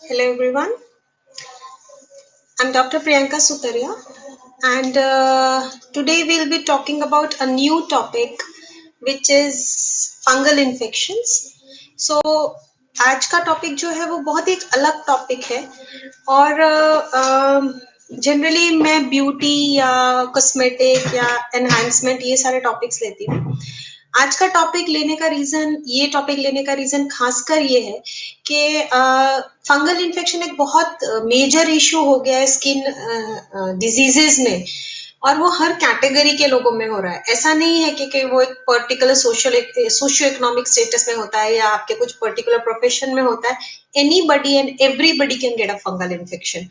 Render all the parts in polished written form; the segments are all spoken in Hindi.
Hello everyone, I'm Dr. Priyanka Sutaria and today we'll be talking about a new topic which is fungal infections. So आज का टॉपिक जो है वो बहुत ही एक अलग टॉपिक है और जनरली मैं ब्यूटी या कॉस्मेटिक या एनहांसमेंट ये सारे टॉपिक्स लेती हूँ। आज का टॉपिक लेने का रीजन खासकर ये है कि फंगल इन्फेक्शन एक बहुत मेजर इशू हो गया है स्किन डिजीजेस में और वो हर कैटेगरी के लोगों में हो रहा है। ऐसा नहीं है कि वो एक पर्टिकुलर सोशियो इकोनॉमिक स्टेटस में होता है या आपके कुछ पर्टिकुलर प्रोफेशन में होता है। Anybody and everybody can get a fungal infection.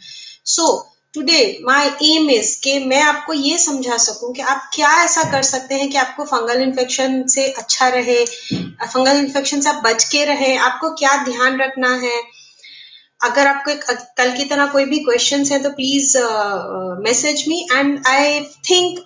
So today my aim is कि मैं आपको ये समझा सकूं कि आप क्या ऐसा कर सकते हैं कि आपको फंगल इन्फेक्शन से अच्छा रहे, फंगल इन्फेक्शन से आप बच के रहे, आपको क्या ध्यान रखना है। अगर आपको कल की तरह कोई भी क्वेश्चंस है तो please message me and I think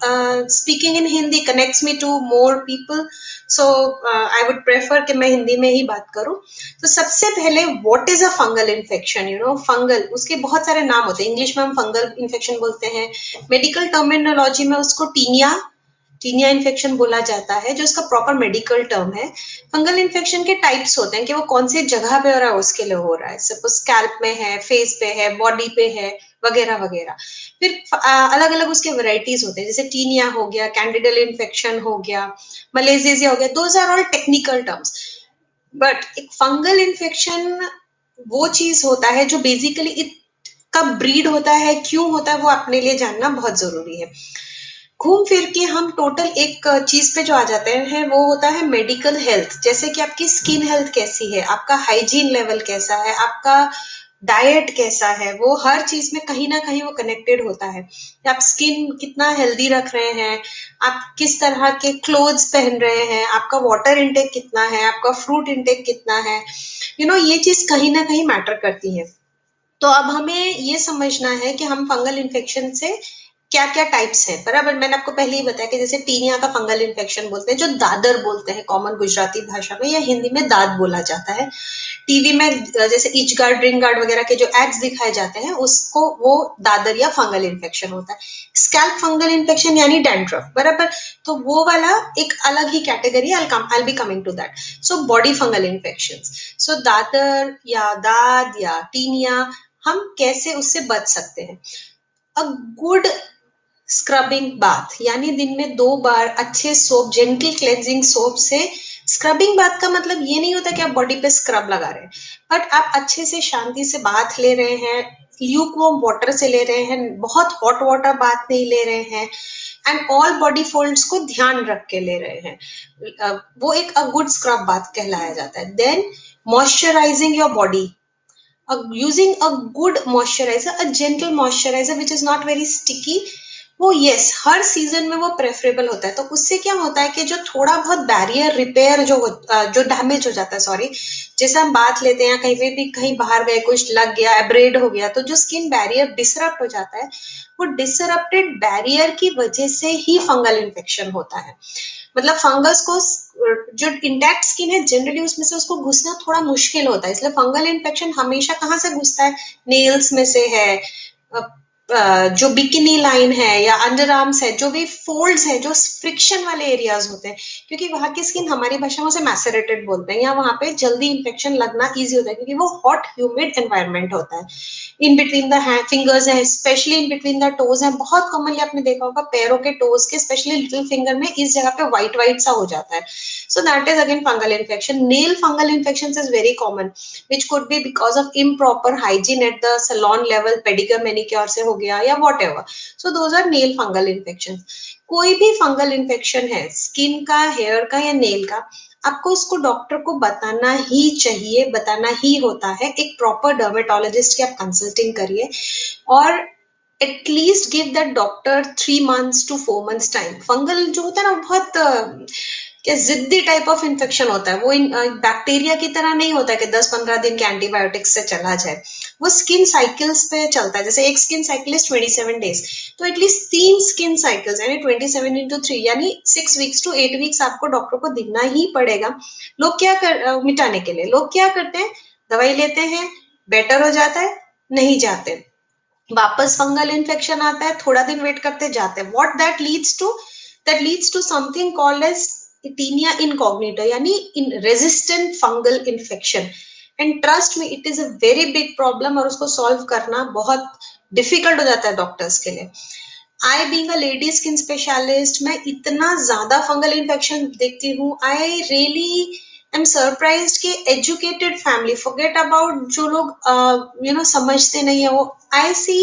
speaking in Hindi connects me to more people, so I would prefer कि मैं हिंदी में ही बात करूं। तो सबसे पहले what is a fungal infection. Fungal, उसके बहुत सारे नाम होते हैं। इंग्लिश में हम फंगल इन्फेक्शन बोलते हैं, मेडिकल टर्मिनोलॉजी में उसको टीनिया इन्फेक्शन बोला जाता है, जो उसका प्रॉपर मेडिकल टर्म है। फंगल इन्फेक्शन के टाइप्स होते हैं कि वो कौन सी जगह पे हो रहा है उसके लिए हो रहा है। सपोज स्कैल्प में है, फेस पे है, बॉडी पे है, वगैरह वगैरह। फिर अलग अलग उसके वेराइटीज होते हैं, जैसे टीनिया हो गया, कैंडिडल इन्फेक्शन हो गया, मलेजिया हो गया। Those are all technical terms. But एक फंगल इन्फेक्शन वो चीज होता है जो बेसिकली कब ब्रीड होता है, क्यों होता है, वो अपने लिए जानना बहुत जरूरी है। घूम फिर के हम टोटल एक चीज पे जो आ जाते हैं वो होता है मेडिकल हेल्थ। जैसे कि आपकी स्किन हेल्थ कैसी है, आपका हाइजीन लेवल कैसा है, आपका डाइट कैसा है, वो हर चीज में कहीं ना कहीं वो कनेक्टेड होता है। आप स्किन कितना हेल्दी रख रहे हैं, आप किस तरह के क्लोथ्स पहन रहे हैं, आपका वाटर इनटेक कितना है, आपका फ्रूट इनटेक कितना है, ये चीज कहीं ना कहीं मैटर करती है। तो अब हमें ये समझना है कि हम फंगल इन्फेक्शन से क्या क्या टाइप्स हैं। बराबर, मैंने आपको पहले ही बताया कि जैसे टीनिया का फंगल इन्फेक्शन बोलते हैं, जो दादर बोलते हैं कॉमन गुजराती भाषा में, या हिंदी में दाद बोला जाता है। टीवी में जैसे इच गार्ड, ड्रिंक गार्ड वगैरह के जो एड्स दिखाए जाते हैं, उसको वो दादर या फंगल इन्फेक्शन होता है। स्कैल्प फंगल इन्फेक्शन यानी डैंड्रफ, बराबर, तो वो वाला एक अलग ही category. I be coming to that. So body fungal infection, so दादर या दाद या टीनिया, हम कैसे उससे बच सकते हैं। अ गुड स्क्रबिंग बाथ, यानी दिन में 2 बार अच्छे सोप, जेंटल क्लेंजिंग सोप से। स्क्रबिंग बाथ का मतलब ये नहीं होता कि आप बॉडी पे स्क्रब लगा रहे हैं, बट आप अच्छे से शांति से बाथ ले रहे हैं, ल्यूक वार्म वाटर से ले रहे हैं, बहुत हॉट वाटर बाथ नहीं ले रहे हैं, एंड ऑल बॉडी फोल्ड्स को ध्यान रख के ले रहे हैं। वो एक अ गुड स्क्रब बाथ कहलाया जाता है। Then moisturising your body, using a good moisturizer, a gentle moisturizer which is not very sticky, वो यस हर सीजन में वो प्रेफरेबल होता है। तो उससे क्या होता है कि जो थोड़ा बहुत बैरियर रिपेयर जो डैमेज हो जाता है, सॉरी, जैसे हम बात लेते हैं कहीं पे भी, कहीं बाहर गए, कुछ लग गया, एब्रेड हो गया, तो जो स्किन बैरियर डिसरप्ट हो जाता है, वो डिसरप्टेड बैरियर की वजह से ही फंगल इन्फेक्शन होता है। मतलब फंगस को, जो इंटैक्ट स्किन है जनरली उसमें से उसको घुसना थोड़ा मुश्किल होता है, इसलिए फंगल इन्फेक्शन हमेशा कहाँ से घुसता है, नेल्स में से है, जो बिकिनी लाइन है या अंडर आर्म्स है, जो भी फोल्ड्स है, जो फ्रिक्शन वाले एरियाज होते हैं, क्योंकि वहां की स्किन हमारी भाषा में से मैसेरेटेड बोलते हैं, या वहां पे जल्दी इन्फेक्शन लगना इजी होता है क्योंकि वो हॉट ह्यूमिड एनवायरनमेंट होता है। इन बिटवीन द फिंगर्स है, specially in between the toes है, बहुत कॉमनली आपने देखा होगा पैरों के टोज के, स्पेशली लिटिल फिंगर में इस जगह पे व्हाइट व्हाइट सा हो जाता है। So that is again fungal infection. Nail fungal infection is very common, which could be because of improper hygiene at the salon level, pedicure manicure से हो गया या whatever. So those are nail fungal infections. कोई भी फंगल इन्फेक्शन है, स्किन का, हेयर का या नेल का, आपको उसको डॉक्टर को बताना ही चाहिए, बताना ही होता है। एक प्रॉपर डर्मेटोलॉजिस्ट की आप कंसल्टिंग करिए और at least give that doctor 3 months to 4 months time. Fungal जो होता है ना, बहुत क्या जिद्दी टाइप ऑफ इन्फेक्शन होता है। वो बैक्टीरिया की तरह नहीं होता है कि 10-15 दिन के एंटीबायोटिक्स से चला जाए। वो स्किन साइकिल्स पे चलता है। जैसे एक स्किन साइकिल इज 27 days, तो एटलीस्ट 3 स्किन साइकिल्स यानी 27 into 3 यानी 6 weeks to 8 weeks आपको डॉक्टर को दिखना ही पड़ेगा। लोग क्या मिटाने के लिए लोग क्या करते हैं, दवाई लेते हैं, बेटर हो जाता है, नहीं जाते, वापस फंगल इन्फेक्शन आता है, थोड़ा दिन वेट करते जाते हैं. What that leads to something called as tinea incognita, यानी in resistant fungal infection. And trust me, it is a very big problem और उसको सॉल्व करना बहुत डिफिकल्ट हो जाता है डॉक्टर्स के लिए. I being a lady skin specialist, मैं इतना ज्यादा फंगल इन्फेक्शन देखती हूँ. आई रियली एम सरप्राइज्ड कि एजुकेटेड फैमिली, फॉरगेट अबाउट जो लोग समझते नहीं है वो, आई सी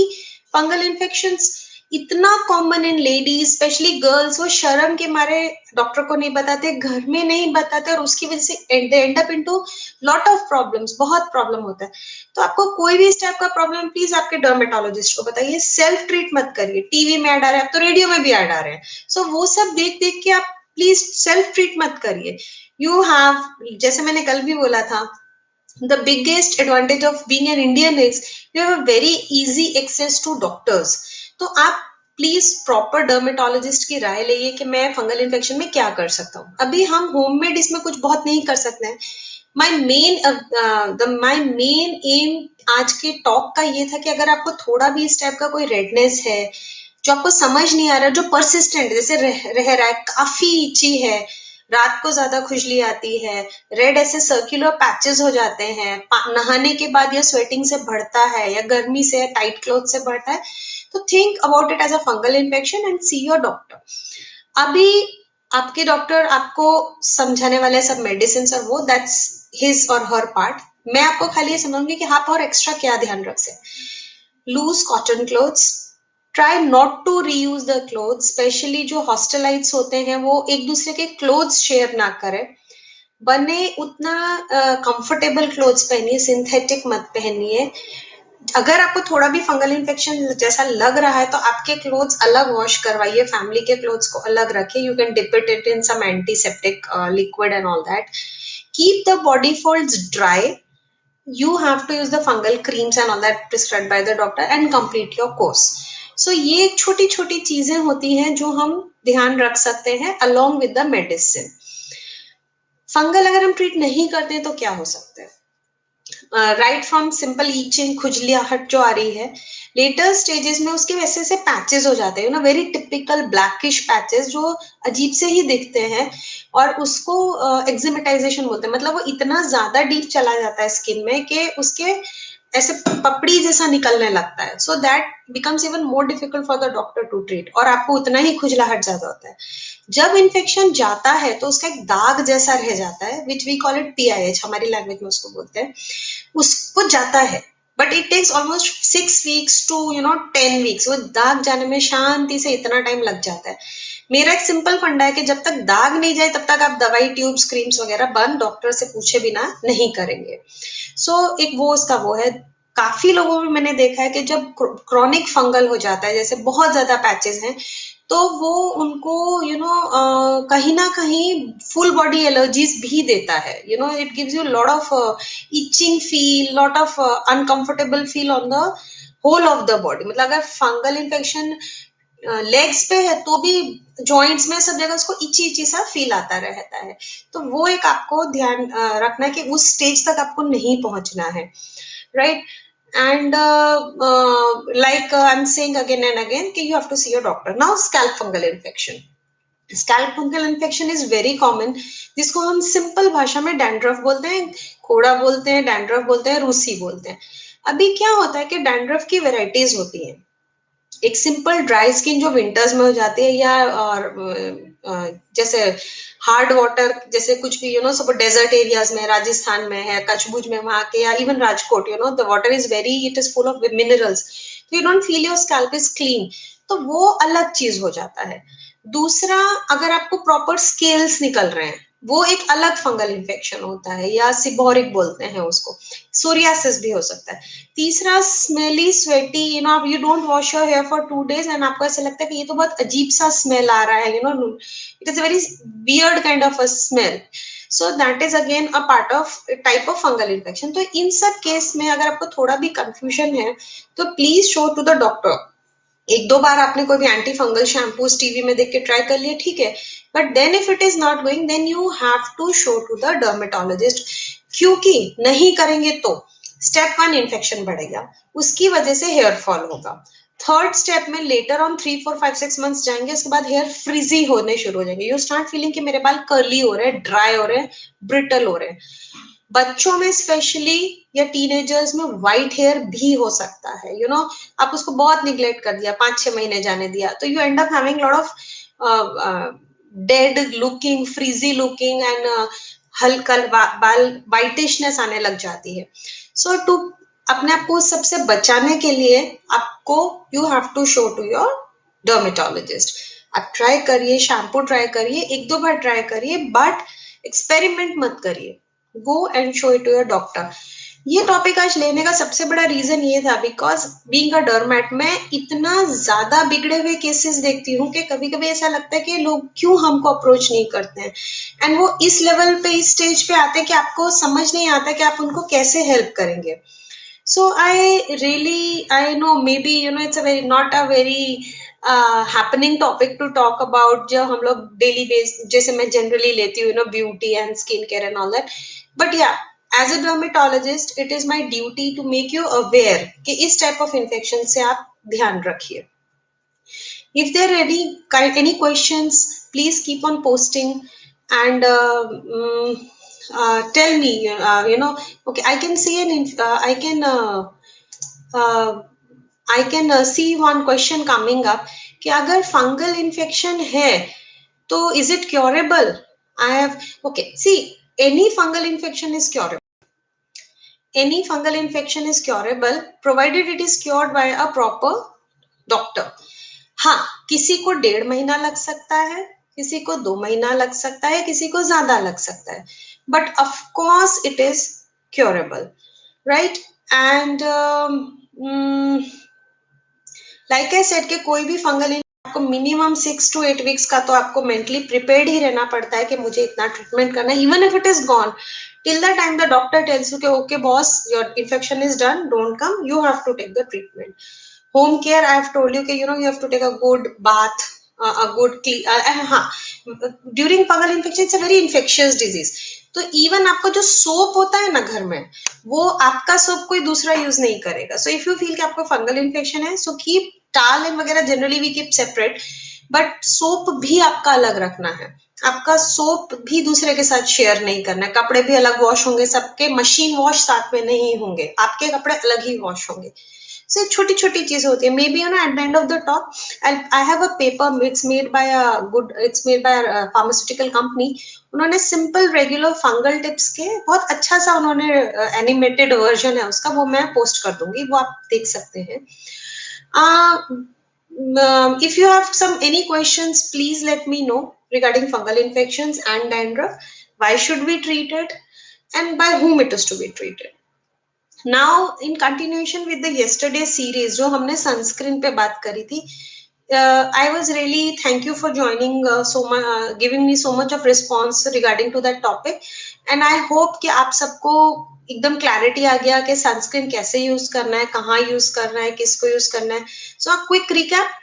फंगल इन्फेक्शंस इतना common in ladies, specially girls. वो शर्म के मारे डॉक्टर को नहीं बताते, घर में नहीं बताते, और उसकी वजह से they end up into lot of problems, बहुत प्रॉब्लम होता है. तो आपको कोई भी इस टाइप का प्रॉब्लम, प्लीज आपके डर्मेटोलॉजिस्ट को बताइए. सेल्फ ट्रीट मत करिए. टीवी में ऐड आ रहे हैं, अब तो रेडियो में भी ऐड आ रहे हैं, सो वो सब देख देख के आप प्लीज सेल्फ ट्रीट मत करिए. यू हैव, जैसे मैंने कल भी बोला था, the biggest advantage of being an Indian is you have a very easy access to doctors. तो आप प्लीज प्रॉपर डर्मेटोलॉजिस्ट की राय लेइए कि मैं फंगल इन्फेक्शन में क्या कर सकता हूँ. अभी हम होममेड इसमें कुछ बहुत नहीं कर सकते हैं. माई मेन एम आज के टॉक का ये था कि अगर आपको थोड़ा भी इस टाइप का कोई रेडनेस है जो आपको समझ नहीं आ रहा, जो परसिस्टेंट जैसे रह रहा है, काफी इची है, रात को ज्यादा खुजली आती है, रेड ऐसे सर्कुलर पैचेस हो जाते हैं, नहाने के बाद या स्वेटिंग से बढ़ता है या गर्मी से टाइट क्लोथ से बढ़ता है, तो think about it as a fungal infection and see your doctor. अभी आपके डॉक्टर आपको समझाने वाले सब मेडिसिन और वो, दैट्स हिज और हर पार्ट. मैं आपको खाली ये समझूंगी कि आप और एक्स्ट्रा क्या ध्यान रख सकते. Loose cotton clothes, try not to reuse the clothes. Specially जो हॉस्टलाइट्स होते हैं वो एक दूसरे के क्लोथ्स शेयर ना करें. बने उतना कंफर्टेबल क्लोथ्स पहनिए, सिंथेटिक मत पहनिए. अगर आपको थोड़ा भी फंगल इन्फेक्शन जैसा लग रहा है तो आपके क्लोथ्स अलग वॉश करवाइए, फैमिली के क्लोथ्स को अलग रखिए. You can dip it in some antiseptic liquid and all that. Keep the body folds dry. You have to use the fungal creams and all that prescribed by the doctor and complete your course. So ये छोटी छोटी चीजें होती हैं जो हम ध्यान रख सकते हैं along with the medicine. Fungal अगर हम ट्रीट नहीं करते तो क्या हो सकता है? राइट फ्रॉम सिंपल ईचिंग, खुजलियाहट जो आ रही है, लेटर स्टेजेस में उसके वैसे से पैचेस हो जाते हैं, वेरी टिपिकल ब्लैकिश पैचेस जो अजीब से ही दिखते हैं, और उसको एक्जिमेटाइजेशन बोलते हैं. मतलब वो इतना ज्यादा डीप चला जाता है स्किन में कि उसके ऐसे पपड़ी जैसा निकलने लगता है. So that becomes even more difficult for the doctor to treat, और आपको उतना ही खुजलाहट ज्यादा होता है. जब इन्फेक्शन जाता है तो उसका एक दाग जैसा रह जाता है, which we call it PIH, हमारी लैंग्वेज में उसको बोलते हैं. उसको जाता है, but it takes almost 6 weeks to 10 weeks. वो दाग जाने में शांति से इतना टाइम लग जाता है. मेरा एक सिंपल फंडा है कि जब तक दाग नहीं जाए तब तक आप दवाई, ट्यूब्स, क्रीम्स वगैरह बंद डॉक्टर से पूछे बिना नहीं करेंगे. सो एक वो उसका वो है. काफी लोगों में मैंने देखा है कि जब क्रॉनिक फंगल हो जाता है, जैसे बहुत ज्यादा पैचेस हैं, तो वो उनको कहीं ना कहीं फुल बॉडी एलर्जीज भी देता है. It gives you lot of itching feel, lot of uncomfortable feel on the whole of the body. मतलब अगर फंगल इन्फेक्शन लेग्स पे है तो भी जॉइंट्स में सब जगह उसको इची इची सा फील आता रहता है. तो वो एक आपको ध्यान रखना है कि उस स्टेज तक आपको नहीं पहुंचना है, right. And like I'm saying again and again, you have to see your doctor. Now scalp fungal infection. Scalp fungal infection is very common, जिसको हम सिंपल भाषा में डैंड्रफ बोलते हैं, खोड़ा बोलते हैं, डैंड्रफ बोलते हैं, रूसी बोलते हैं. अभी क्या होता है कि डैंड्रफ की वेराइटीज होती हैं. एक सिंपल ड्राई स्किन जो विंटर्स में हो जाती है, या जैसे हार्ड वाटर, जैसे कुछ भी सब डेजर्ट एरियाज में, राजस्थान में है, कच्छ भुज में वहां के, या even Rajkot, the water is very, it is full of minerals, तो you don't feel your scalp is clean. तो वो अलग चीज हो जाता है. दूसरा, अगर आपको प्रॉपर स्केल्स निकल रहे हैं, वो एक अलग फंगल इन्फेक्शन होता है, या सिबोरिक बोलते हैं उसको. सोरियासिस भी हो सकता है. तीसरा, smelly sweaty, you don't wash your here for 2 days and आपको ऐसा लगता है कि ये तो बहुत अजीब सा स्मेल आ रहा है, it is a very weird kind of a smell. So that is again a part of type of fungal infection. तो इन सब केस में अगर आपको थोड़ा भी कंफ्यूजन है तो please show to the doctor. 1-2 बार आपने कोई भी एंटी फंगल शैम्पूज टीवी में देख के ट्राई कर लिए, ठीक है, but then if it is not going, then you have to show to the dermatologist. क्योंकि नहीं करेंगे तो स्टेप 1 इन्फेक्शन बढ़ेगा, उसकी वजह से हेयर फॉल होगा। थर्ड स्टेप में लेटर ऑन 3, 4, 5, 6 मंथ्स जाएंगे, उसके बाद हेयर फ्रिजी होने शुरू हो जाएंगे। यू स्टार्ट फीलिंग कि मेरे बाल कर्ली हो रहे हैं, ड्राई हो रहे हैं, ब्रिटल हो रहे हैं। बच्चों में स्पेशली या टीनेजर्स में व्हाइट हेयर भी हो सकता है। आप उसको बहुत निग्लेक्ट कर दिया, 5-6 महीने जाने दिया, तो you and up having lot of dead looking, frizzy looking and हल्का बाल वाइटिशनेस आने लग जाती है। सो टू अपने आप को सबसे बचाने के लिए आपको you have to show to your dermatologist. आप ट्राई करिए, शैम्पू ट्राई करिए, 1-2 बार ट्राई करिए, बट एक्सपेरिमेंट मत करिए। Go and show it to your doctor. ये टॉपिक आज लेने का सबसे बड़ा रीजन ये था बिकॉज बीइंग अ डर्मेट मैं इतना ज्यादा बिगड़े हुए केसेस देखती हूँ कि कभी कभी ऐसा लगता है कि लोग क्यों हमको अप्रोच नहीं करते हैं, एंड वो इस लेवल पे, इस स्टेज पे आते हैं कि आपको समझ नहीं आता कि आप उनको कैसे हेल्प करेंगे। So I know maybe it's a very not a very happening topic to talk about जो हम लोग डेली बेस जैसे मैं जनरली लेती हूँ beauty and skin care and all that, but या as a dermatologist it is my duty to make you aware कि इस टाइप ऑफ इन्फेक्शन से आप ध्यान रखिए। If there are any questions, please keep on posting and tell me. Okay, I can see I can see one question coming up कि अगर फंगल इन्फेक्शन है तो is it curable? I have okay. See, any fungal infection is curable. Any fungal infection is curable provided it is cured by a proper doctor. हाँ, किसी को 1.5 महीना लग सकता है, किसी को 2 महीना लग सकता है, किसी को ज्यादा लग सकता है, but of course it is curable, right? And like I said कि कोई भी फंगल आपको मिनिमम 6 to 8 वीक्स का तो आपको मेंटली प्रिपेयर्ड ही रहना पड़ता है कि मुझे इतना ट्रीटमेंट करना है, even if it is gone till the time the doctor tells you okay boss your infection is done, don't come, you have to take the treatment. Home care, I have told you कि you have to take a good bath, a good clean, हाँ, during fungal infection it's a very infectious disease, तो इवन आपको जो सोप होता है ना घर में, वो आपका सोप कोई दूसरा यूज नहीं करेगा। सो इफ यू फील कि आपको फंगल इन्फेक्शन है, सो कीप टाल एंड वगैरह generally we keep separate, but soap भी आपका अलग रखना है। आपका सोप भी दूसरे के साथ शेयर नहीं करना है, कपड़े भी अलग वॉश होंगे, सबके मशीन वॉश साथ में नहीं होंगे, आपके कपड़े अलग ही वॉश होंगे। So छोटी छोटी चीजें होती है। Maybe at the end of the talk I have a paper, it's made by a pharmaceutical company. उन्होंने सिंपल रेगुलर फंगल टिप्स के बहुत अच्छा सा उन्होंने एनिमेटेड वर्जन है उसका, वो मैं पोस्ट कर दूंगी, वो आप देख सकते हैं। If you have any questions, please let me know regarding fungal infections and dandruff. Why should we treat it and by whom it is to be treated? Now in continuation with the yesterday series जो हमने सनस्क्रीन पे बात करी थी, I was really thank you for joining so much, giving me so much of response regarding to that topic, and I hope कि आप सबको एकदम क्लैरिटी आ गया कि सनस्क्रीन कैसे यूज करना है, कहाँ यूज करना है, किसको यूज करना है। सो a quick recap,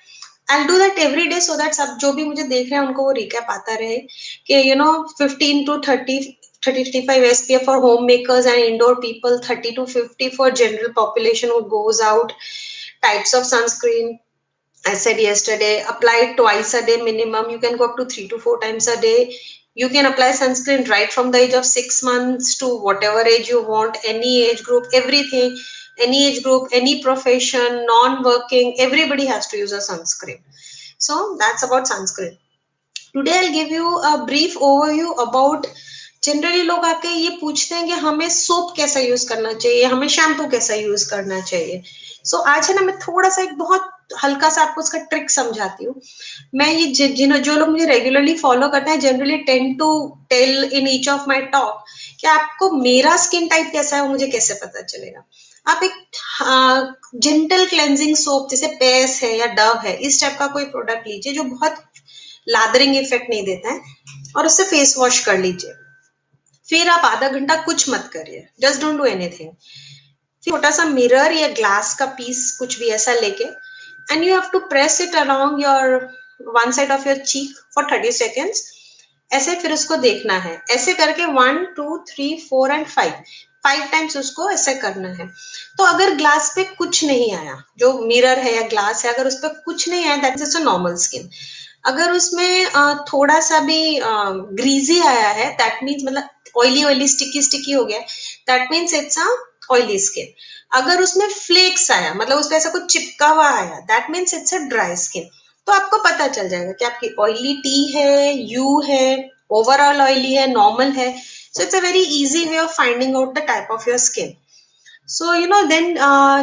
I'll do that every day so that सब जो भी मुझे देख रहे हैं उनको वो recap आता रहे कि 15 to 30-35 SPF for homemakers and indoor people, 30 to 50 for general population who goes out. Types of sunscreen, I said yesterday, apply twice a day minimum. You can go up to 3 to 4 times a day. You can apply sunscreen right from the age of 6 months to whatever age you want, any age group, everything, any age group, any profession, non-working, everybody has to use a sunscreen. So that's about sunscreen. Today I'll give you a brief overview about generally लोग आके ये पूछते हैं कि हमें सोप कैसा यूज करना चाहिए, हमें शैम्पू कैसा यूज करना चाहिए। सो आज है ना, मैं थोड़ा सा एक बहुत हल्का सा आपको उसका ट्रिक समझाती हूँ। मैं ये जो लोग मुझे रेगुलरली फॉलो करते हैं generally tend to tell in each of my talk कि आपको मेरा स्किन टाइप कैसा है वो मुझे कैसे पता चलेगा। आप एक जेंटल क्लेंजिंग सोप जैसे पेस है या डव है, इस टाइप का कोई प्रोडक्ट लीजिए जो बहुत लादरिंग इफेक्ट नहीं देता है, और उससे फेस वॉश कर लीजिए। फिर आप आधा घंटा कुछ मत करिए, जस्ट डोंट डू एनीथिंग। छोटा सा मिरर या ग्लास का पीस कुछ भी ऐसा लेके, and you have to press it around your one side of your cheek for 30 seconds. ऐसे फिर उसको देखना है, ऐसे करके 1 2 3 4 and 5 5 टाइम्स उसको ऐसे करना है। तो अगर ग्लास पे कुछ नहीं आया, जो मिरर है या ग्लास है, अगर उस पर कुछ नहीं आया, that is a normal skin. अगर उसमें थोड़ा सा भी ग्रीजी आया है, दैट मीन्स मतलब ऑयली ऑयली स्टिकी स्टिकी हो गया, that means it's a oily skin. अगर उसमें फ्लेक्स आया, मतलब उसपे ऐसा कुछ चिपका हुआ आया, that means it's a dry skin. तो आपको पता चल जाएगा कि आपकी ऑयली टी है, यू है, ओवरऑल ऑयली है, नॉर्मल है। So it's a very easy way of finding out the type of your skin. So you know then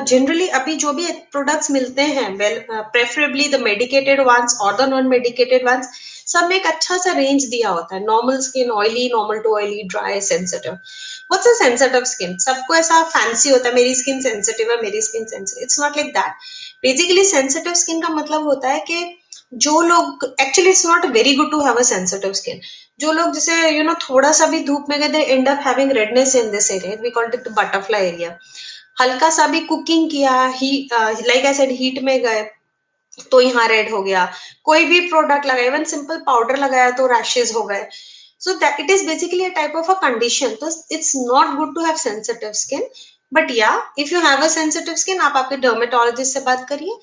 generally अभी जो भी प्रोडक्ट्स मिलते हैं, well preferably the medicated ones और द नॉन मेडिकेटेड वंस, सब में एक अच्छा सा रेंज दिया होता है, normal skin, oily, normal to oily, dry, sensitive. What's a sensitive skin? सबको ऐसा फैंसी होता है, मेरी स्किन सेंसिटिव है, मेरी skin sensitive. It's not like that. Basically sensitive skin का मतलब होता है कि जो लोग, actually it's not very good to have a sensitive skin. जो लोग जैसे यू नो थोड़ा सा भी धूप में गए, they end up having redness in this area, we called it butterfly area. हल्का सा भी कुकिंग किया, ही लाइक आई सेड हीट में गए तो यहाँ रेड हो गया। कोई भी प्रोडक्ट लगाया, इवन सिंपल पाउडर लगाया तो रैशेज हो गए। So that it is basically a type of a condition. तो it's not good to have sensitive skin, but या if you have a sensitive skin, आप आपके डर्मेटोलॉजिस्ट से बात करिए।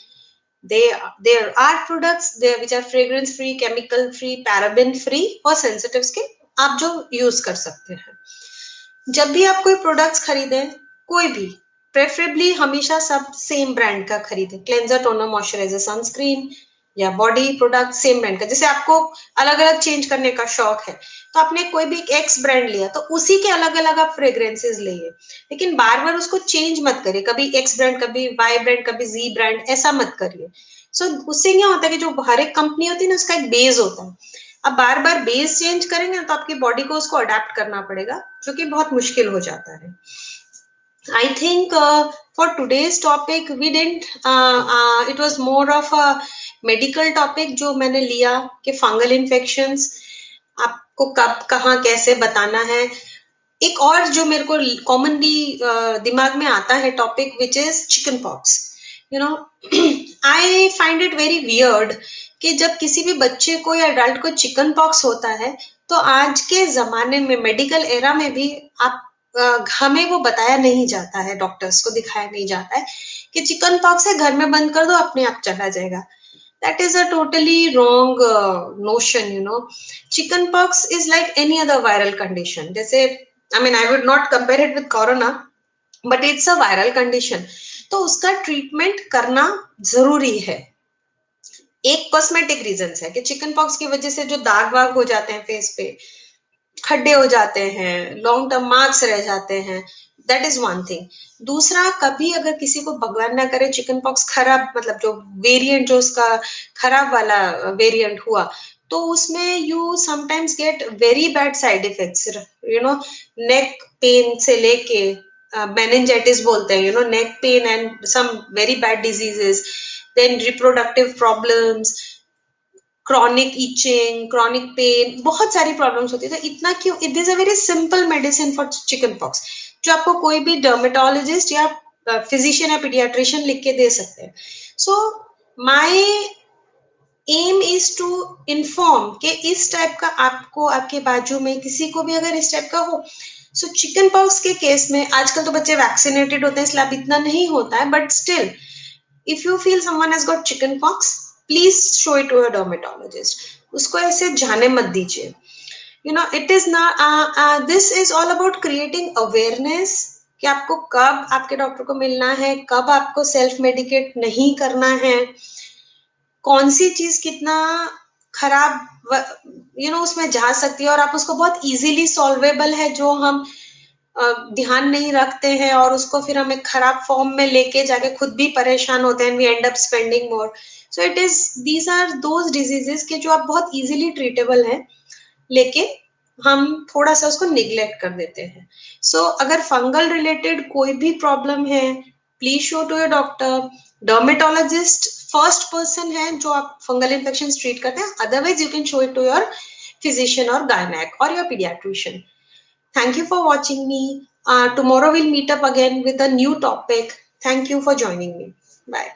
There are products there which are fragrance free, chemical free, paraben free for sensitive skin, आप जो यूज कर सकते हैं। जब भी आप कोई प्रोडक्ट्स खरीदें, कोई भी, प्रेफरेबली हमेशा सब सेम ब्रांड का खरीदें। क्लेंजर, टोनर, मॉइस्चराइजर, सनस्क्रीन या बॉडी प्रोडक्ट सेम ब्रांड का। जैसे आपको अलग अलग चेंज करने का शौक है, तो आपने कोई भी एक्स ब्रांड लिया, तो उसी के अलग अलग आप फ्रेग्रेंसेस लिए, लेकिन बार बार उसको चेंज मत करिए। कभी एक्स ब्रांड, कभी वाई ब्रांड, कभी जी ब्रांड, ऐसा मत करिए। सो उससे क्या होता है कि जो हर एक कंपनी होती है ना, उसका एक बेस होता है। अब बार बार बेस चेंज करेंगे तो आपकी बॉडी को उसको अडेप्ट करना पड़ेगा, जो कि बहुत मुश्किल हो जाता है। I think for today's topic we didn't it was more of a medical topic जो मैंने लिया कि फंगल इन्फेक्शंस आपको कब कहाँ कैसे बताना है। एक और जो मेरे को कॉमनली दिमाग में आता है topic, which is chicken pox. You know I find it very weird कि जब किसी भी बच्चे को या अडल्ट को चिकन पॉक्स होता है, तो आज के जमाने में मेडिकल एरा में भी आप हमें वो बताया नहीं जाता है, डॉक्टर्स को दिखाया नहीं जाता है कि चिकन पॉक्स है, घर में बंद कर दो, अपने आप चला जाएगा। That is a totally wrong notion, you know. Chickenpox is like any other viral condition. जैसे I mean, I would not compare it with corona, but it's a viral condition. तो उसका ट्रीटमेंट करना जरूरी है। एक कॉस्मेटिक रीजन है कि चिकन पॉक्स की वजह से जो दाग वाग हो जाते हैं फेस पे, खड्डे हो जाते हैं, लॉन्ग टर्म मार्क्स रह जाते हैं, दैट इज वन थिंग। दूसरा, कभी अगर किसी को भगवान ना करे चिकन पॉक्स खराब, मतलब जो वेरिएंट, जो उसका खराब वाला वेरिएंट हुआ, तो उसमें you sometimes get very bad side effects, you know, neck pain से लेके मेनिंजाइटिस बोलते हैं, you know, neck pain and some very bad diseases, then reproductive problems, chronic itching, chronic pain, बहुत सारी प्रॉब्लम्स होती है। तो इतना क्यों? It is a very simple medicine for chicken pox, जो आपको कोई भी डर्मेटोलॉजिस्ट या फिजिशियन या पीडियाट्रिशियन लिख के दे सकते हैं। So my aim is to inform कि इस टाइप का आपको, आपके बाजू में किसी को भी अगर इस टाइप का हो, सो चिकन पॉक्स के केस में आजकल तो बच्चे वैक्सीनेटेड होते हैं, इसलिए अब इतना नहीं होता है, but still if you feel someone has got chicken pox, please show it to a dermatologist. उसको ऐसे जाने मत दीजिए। You know, it is not this is all about creating awareness कि आपको कब आपके डॉक्टर को मिलना है, कब आपको सेल्फ मेडिकेट नहीं करना है, कौन सी चीज कितना खराब उसमें जा सकती है, और आप उसको बहुत इजीली सॉल्वेबल है, जो हम ध्यान नहीं रखते हैं, और उसको फिर हम एक खराब फॉर्म में लेके जाके खुद भी परेशान होते हैं, we end up spending more. So it is, these are those diseases के जो आप बहुत इजीली ट्रीटेबल हैं, लेकिन हम थोड़ा सा उसको निग्लेक्ट कर देते हैं। सो अगर फंगल रिलेटेड कोई भी प्रॉब्लम है, please show to your doctor. Dermatologist first person है जो आप फंगल इन्फेक्शन ट्रीट करते हैं, otherwise you can show it to your physician और गायनेक और your paediatrician. Thank you for watching me. Tomorrow we'll meet up again with a new topic. Thank you for joining me. Bye.